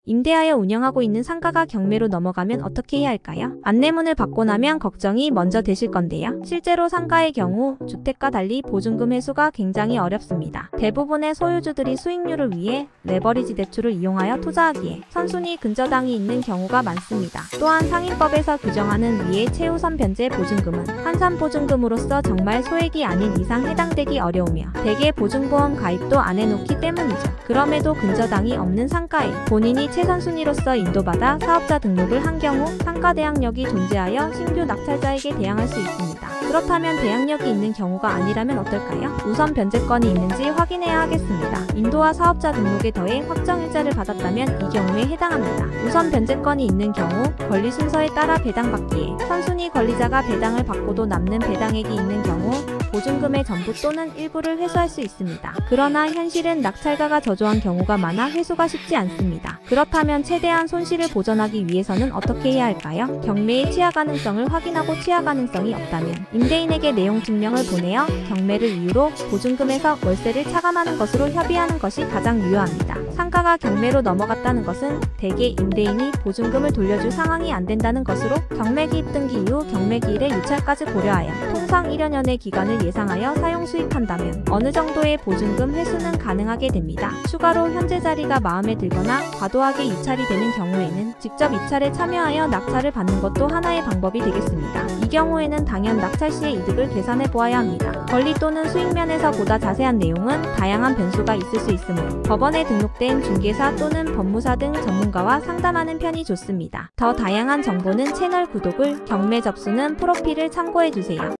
임대하여 운영하고 있는 상가가 경매로 넘어가면 어떻게 해야 할까요? 안내문을 받고 나면 걱정이 먼저 되실 건데요. 실제로 상가의 경우 주택과 달리 보증금 회수가 굉장히 어렵습니다. 대부분의 소유주들이 수익률을 위해 레버리지 대출을 이용하여 투자하기에 선순위 근저당이 있는 경우가 많습니다. 또한 상인법에서 규정하는 위의 최우선 변제 보증금은 환산 보증금으로서 정말 소액이 아닌 이상 해당되기 어려우며 대개 보증보험 가입도 안 해놓기 때문이죠. 그럼에도 근저당이 없는 상가에 본인이 최선순위로서 인도받아 사업자 등록을 한 경우 상가 대항력이 존재하여 신규 낙찰자에게 대항할 수 있습니다. 그렇다면 대항력이 있는 경우가 아니라면 어떨까요? 우선 변제권이 있는지 확인해야 하겠습니다. 인도와 사업자 등록에 더해 확정일자를 받았다면 이 경우에 해당합니다. 우선 변제권이 있는 경우 권리 순서에 따라 배당받기에 선순위 권리자가 배당을 받고도 남는 배당액이 있는 경우 보증금의 전부 또는 일부를 회수할 수 있습니다. 그러나 현실은 낙찰가가 저조한 경우가 많아 회수가 쉽지 않습니다. 그렇다면 최대한 손실을 보전하기 위해서는 어떻게 해야 할까요? 경매의 취하 가능성을 확인하고 취하 가능성이 없다면 임대인에게 내용 증명을 보내어 경매를 이유로 보증금에서 월세를 차감하는 것으로 협의하는 것이 가장 유효합니다. 상가가 경매로 넘어갔다는 것은 대개 임대인이 보증금을 돌려줄 상황이 안 된다는 것으로 경매 기입 등기 이후 경매 기일의 유찰까지 고려하여 통상 1여 년의 기간을 예상하여 사용 수입한다면 어느 정도의 보증금 회수는 가능하게 됩니다. 추가로 현재 자리가 마음에 들거나 과도하게 유찰이 되는 경우에는 직접 입찰에 참여하여 낙찰을 받는 것도 하나의 방법이 되겠습니다. 이 경우에는 당연 낙찰 시의 이득을 계산해 보아야 합니다. 권리 또는 수익 면에서 보다 자세한 내용은 다양한 변수가 있을 수 있으므로 법원에 등록된 중개사 또는 법무사 등 전문가와 상담하는 편이 좋습니다. 더 다양한 정보는 채널 구독을, 경매 접수는 프로필을 참고해주세요.